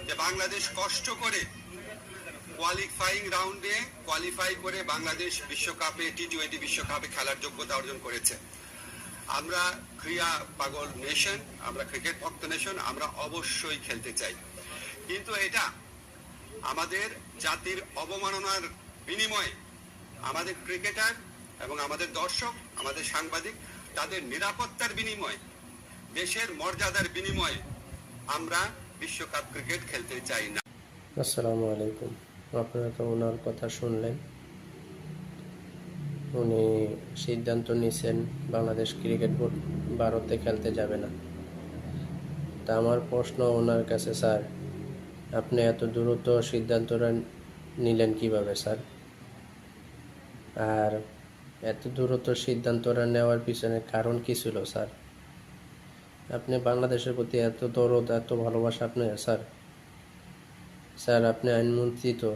যে বাংলাদেশ কষ্ট করে কোয়ালিফাইং রাউন্ডে কোয়ালিফাই করে বাংলাদেশ বিশ্বকাপে টি-20 বিশ্বকাপে খেলার যোগ্যতা অর্জন করেছে। আমরা ক্রীড়া পাগল নেশন, আমরা ক্রিকেট ভক্ত নেশন, আমরা অবশ্যই খেলতে চাই, কিন্তু এটা আমাদের জাতির অবমাননার বিনিময়ে আমাদের ক্রিকেটার এবং আমাদের দর্শক, আমাদের সাংবাদিক, তাদের নিরাপত্তার বিনিময়ে, দেশের মর্যাদার বিনিময়ে আমরা বিশ্বকাপ ক্রিকেট খেলতে চাই না। আসসালামু আলাইকুম। আপনারা তো ওনার কথা শুনলেন। উনি সিদ্ধান্ত নিয়েছেন বাংলাদেশ ক্রিকেট বোর্ড ভারতে খেলতে যাবে না। তা আমার প্রশ্ন ওনার কাছে, স্যার আপনি এত দ্রুত সিদ্ধান্তটা নিলেন কিভাবে স্যার? আর এত দ্রুত সিদ্ধান্তটা নেওয়ার পিছনে কারণ কি ছিল স্যার? আপনি বাংলাদেশের প্রতি এত দরদ, এত ভালোবাসা আপনার স্যার? স্যার আপনি আইনমন্ত্রী, তো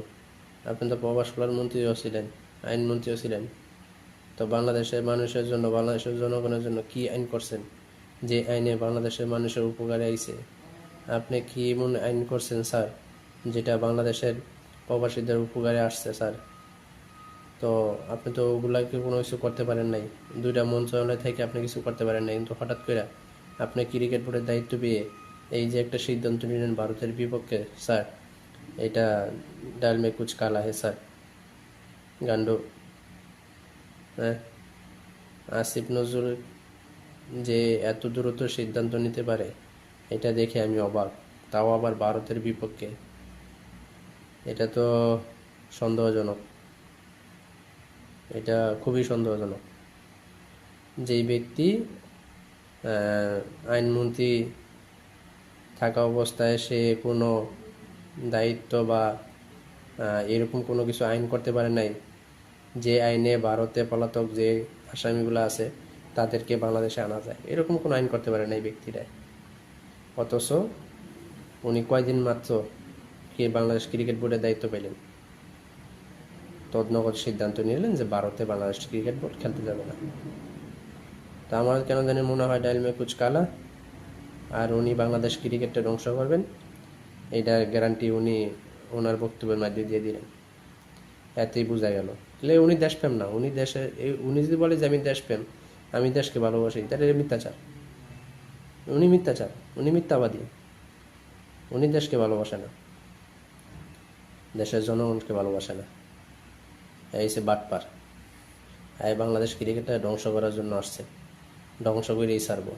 আপনি তো প্রবাস কল্যাণ মন্ত্রীও ছিলেন, আইনমন্ত্রীও ছিলেন। তো বাংলাদেশের মানুষের জন্য, বাংলাদেশের জনগণের জন্য কি আইন করছেন যে আইনে বাংলাদেশের মানুষের উপকারে আইছে? আপনি কি এমন আইন করছেন স্যার যেটা বাংলাদেশের প্রবাসীদের উপকারে আসছে স্যার? তো আপনি তো ওগুলাকে কোনো কিছু করতে পারেন নাই, দুইটা মন্ত্রণালয় থেকে আপনি কিছু করতে পারেন নাই, কিন্তু হঠাৎ করে আপনি ক্রিকেট বোর্ডের দায়িত্ব পেয়ে এই যে একটা সিদ্ধান্ত নিলেন ভারতের বিপক্ষে স্যার, এটা ডাল মে কুচ কালা হে স্যার, গান্ডু। হ্যাঁ, আসিফ নজরুল যে এত দ্রুত সিদ্ধান্ত নিতে পারে এটা দেখে আমি অবাক, তাও আবার ভারতের বিপক্ষে। এটা তো সন্দেহজনক, এটা খুবই সন্দেহজনক। যেই ব্যক্তি আইনমন্ত্রী থাকা অবস্থায় সে কোনো দায়িত্ব বা এরকম কোনো কিছু আইন করতে পারে নাই যে আইনে ভারতে পলাতক যে আসামিগুলো আছে তাদেরকে বাংলাদেশে আনা যায়, এরকম কোনো আইন করতে পারে নাই ব্যক্তিরা। অথচ উনি কয়দিন মাত্র বাংলাদেশ ক্রিকেট বোর্ডের দায়িত্ব পেলেন, তদনগর সিদ্ধান্ত নিলেন যে ভারতে বাংলাদেশ ক্রিকেট বোর্ড খেলতে যাবে না। তা আমার কেন জানি মনে হয় ডাইল মে কুচ কালা, আর উনি বাংলাদেশ ক্রিকেটটা ধ্বংস করবেন এইটার গ্যারান্টি উনি ওনার বক্তব্যের মাধ্যমে দিয়ে দিলেন। এতেই বোঝা গেল তাহলে উনি দেশপ্রেম না। উনি যদি বলে যে আমি দেশপ্রেম, আমি দেশকে ভালোবাসি, তাহলে মিথ্যাচার। উনি মিথ্যাচার, উনি মিথ্যাবাদী, উনি দেশকে ভালোবাসে না, দেশের জনগণকে ভালোবাসে না। এই সে বাটপার, এই বাংলাদেশ ক্রিকেটটা ধ্বংস করার জন্য আসছে, ধ্বংস করেই ছাড়বো।